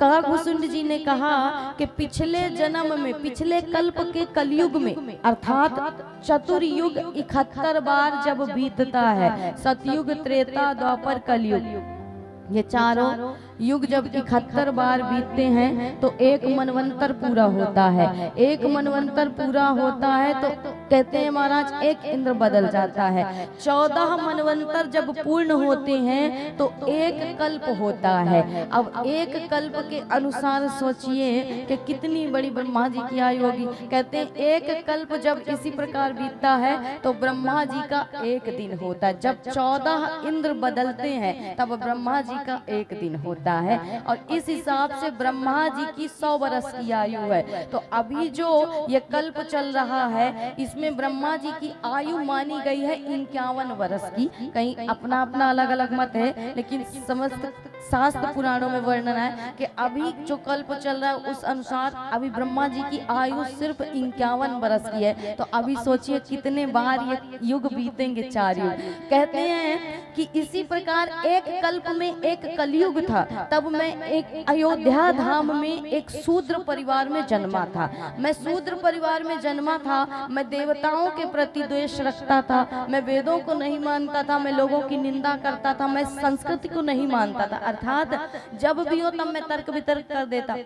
काकभूषुंड जी ने कहा कि पिछले जन्म में, पिछले कल्प के कलयुग में, अर्थात चतुर्युग 71 बार जब बीतता है, सतयुग, त्रेता, द्वापर, कलयुग, ये चारों युग जब 71 बार बीतते हैं तो एक मनवंतर पूरा होता है। एक मनवंतर पूरा होता है तो कहते हैं महाराज एक इंद्र बदल जाता है। 14 मनवंतर जब पूर्ण होते हैं तो एक कल्प होता है। अब एक कल्प के अनुसार सोचिए कि कितनी बड़ी ब्रह्मा जी की आयु होगी। कहते हैं एक कल्प जब इसी प्रकार बीतता है तो ब्रह्मा जी का एक दिन होता है। जब 14 इंद्र बदलते हैं तब ब्रह्मा जी का एक दिन होता है। और इस हिसाब से ब्रह्मा जी की 100 वर्ष की आयु है। तो अभी जो ये कल्प चल रहा है इसमें ब्रह्मा जी की आयु मानी गई है 51 वर्ष की। कहीं अपना अपना अलग अलग मत है, लेकिन समस्त शास्त्र पुराणों में वर्णन है कि अभी जो कल्प चल रहा है उस अनुसार अभी ब्रह्मा जी की आयु सिर्फ 51 वर्ष की है। तो अभी सोचिए कितने बार ये युग बीतेंगे, 4 युग। कहते हैं कि इसी प्रकार एक कल्प में एक कलयुग था। तब मैं एक अयोध्या धाम में एक शूद्र परिवार में जन्मा था। मैं शूद्र परिवार में जन्मा था। मैं देवताओं के प्रति द्वेष रखता था। मैं वेदों को नहीं मानता था। मैं लोगों की निंदा करता था। मैं संस्कृति को नहीं मानता था। अर्थात जब भी हो तब मैं तर्क वितर्क कर देता,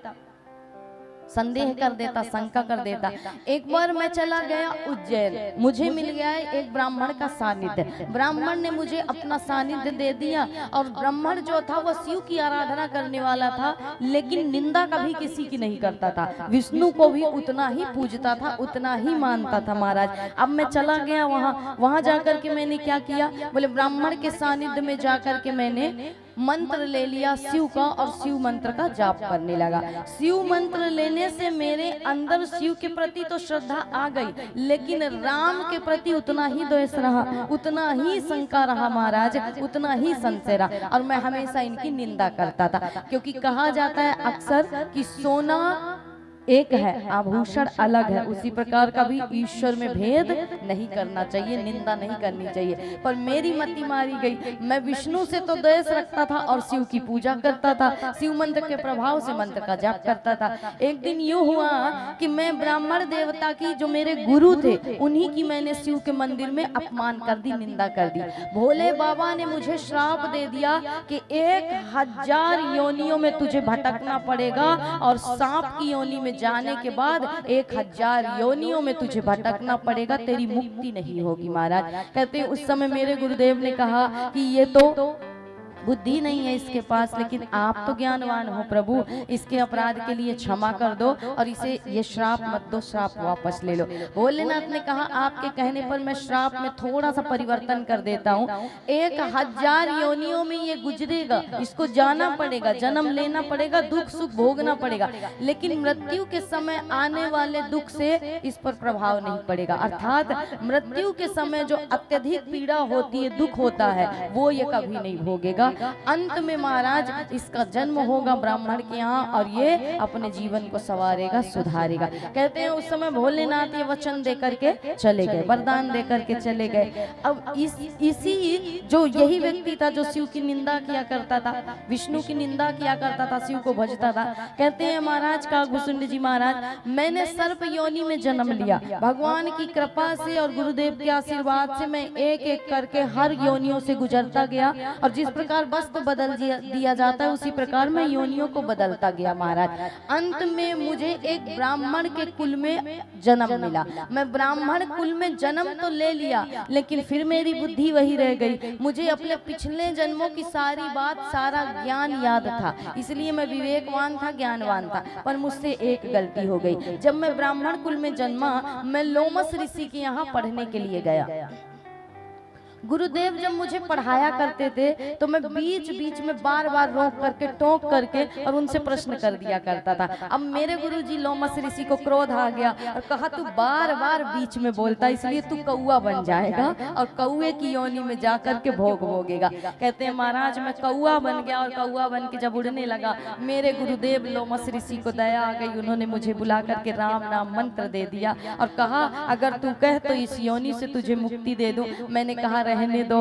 संदेह कर देता, शंका कर देता। एक बार मैं चला गया उज्जैन, मुझे मिल गया एक ब्राह्मण का सानिध्य। ब्राह्मण ने मुझे अपना सानिध्य दे दिया। और ब्राह्मण जो था वह शिव की आराधना करने वाला था, लेकिन निंदा कभी किसी की नहीं करता था। विष्णु को भी उतना ही पूजता था, उतना ही मानता था महाराज। अब मैं चला गया वहां जाकर के मैंने क्या किया, बोले ब्राह्मण के सानिध्य में जाकर के मैंने मंत्र ले लिया शिव का और शिव मंत्र का जाप करने लगा। शिव मंत्र लेने से मेरे अंदर शिव के प्रति तो श्रद्धा आ गई, लेकिन राम के प्रति उतना ही द्वेष रहा, उतना ही शंका रहा महाराज, उतना ही संशय रहा। और मैं हमेशा इनकी निंदा करता था, क्योंकि कहा जाता है अक्सर कि सोना एक है, आभूषण अलग है। उसी प्रकार का भी ईश्वर में भेद नहीं करना चाहिए, निंदा नहीं करनी चाहिए। पर मेरी मति मारी गई। मैं विष्णु से तो द्वेष रखता था और शिव की पूजा करता था, शिव मंत्र के प्रभाव से मंत्र का जाप करता था। एक दिन यूं हुआ कि मैं ब्राह्मण देवता की जो मेरे गुरु थे उन्हीं की मैंने शिव के मंदिर में अपमान कर दी, निंदा कर दी। भोले बाबा ने मुझे श्राप दे दिया कि 1000 योनियों में तुझे भटकना पड़ेगा और सांप की योनि में जाने के बाद 1000 योनियों में तुझे भटकना पड़ेगा, तेरी मुक्ति नहीं होगी महाराज। कहते उस समय मेरे गुरुदेव ने कहा कि ये तो बुद्धि नहीं है इसके पास, लेकिन आप तो ज्ञानवान हो प्रभु, इसके अपराध के लिए क्षमा कर दो और इसे ये श्राप मत दो, श्राप वापस ले लो। भोलेनाथ ने कहा आपके कहने पर मैं श्राप में थोड़ा सा परिवर्तन कर देता हूँ। 1000 योनियों में ये गुजरेगा, इसको जाना पड़ेगा, जन्म लेना पड़ेगा, दुख सुख भोगना पड़ेगा, लेकिन मृत्यु के समय आने वाले दुख से इस पर प्रभाव नहीं पड़ेगा। अर्थात मृत्यु के समय जो अत्यधिक पीड़ा होती है, दुख होता है, वो ये कभी नहीं भोगेगा। अंत में महाराज इसका जन्म होगा ब्राह्मण के यहाँ और ये अपने जीवन को संवारेगा, सुधारेगा। कहते हैं उस समय भोलेनाथ ये वचन देकर के चले गए, वरदान देकर के चले गए। अब इसी जो यही व्यक्ति था जो शिव की निंदा किया करता था, विष्णु की निंदा किया करता था, शिव को भजता था। कहते हैं महाराज काकभूषुंड जी महाराज, मैंने सर्प योनि में जन्म लिया। भगवान की कृपा से और गुरुदेव के आशीर्वाद से मैं एक एक करके हर योनियों से गुजरता गया और जिस प्रकार वस्त्र बदल दिया जाता है उसी प्रकार मैं योनियों को बदलता गया महाराज। अंत में मुझे एक ब्राह्मण के कुल में जन्म मिला। मैं ब्राह्मण कुल में जन्म तो ले लिया, लेकिन फिर मेरी बुद्धि वही रह गई। मुझे अपने पिछले जन्मों की सारी बात, सारा ज्ञान याद था, इसलिए मैं विवेकवान था, ज्ञानवान था। पर मुझसे एक गलती हो गई। जब मैं ब्राह्मण कुल में जन्मा, मैं लोमस ऋषि के यहाँ पढ़ने के लिए गया। गुरुदेव जब मुझे पढ़ाया करते थे तो मैं बीच बीच में बार बार रोक करके, टोक करके और उनसे प्रश्न कर दिया करता था। अब मेरे गुरुजी लोमस ऋषि को क्रोध आ गया और कहा तू बार बार बीच में बोलता, इसलिए तू कौआ बन जाएगा और कौए की योनि में जाकर के भोग भोगेगा। कहते हैं महाराज मैं कौआ बन गया और कौआ बन के जब उड़ने लगा, मेरे गुरुदेव लोमस ऋषि को दया आ गई। उन्होंने मुझे बुला करके राम नाम मंत्र दे दिया और कहा अगर तू कह तो इस योनि से तुझे मुक्ति दे दूं। मैंने कहा रहने दो,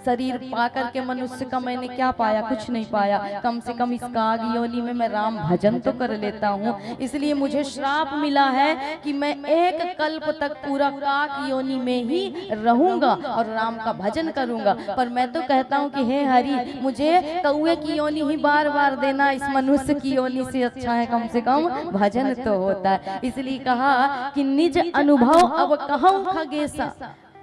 शरीर पा करके मनुष्य का मैंने क्या पाया, कुछ नहीं पाया। कम से कम इस काग योनि में मैं राम भजन तो कर लेता हूँ, इसलिए मुझे श्राप मिला है कि मैं एक कल्प तक पूरा काग योनि में ही रहूंगा और राम का भजन करूंगा। पर मैं तो कहता हूँ कि हे हरि, मुझे कौए की योनि ही बार बार देना, इस मनुष्य की योनि से अच्छा है कम से कम भजन तो होता है। इसलिए कहा कि निज अनुभव अब कहूं खगेसा,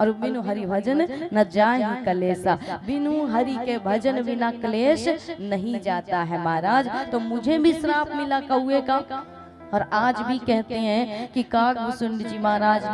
और बिनु हरि भजन न जाहि कलेसा। बिनु हरि के भजन बिना क्लेश नहीं जाता है महाराज। तो मुझे भी श्राप मिला कौए का, और आज भी कहते हैं कि काग भुसुंड जी महाराज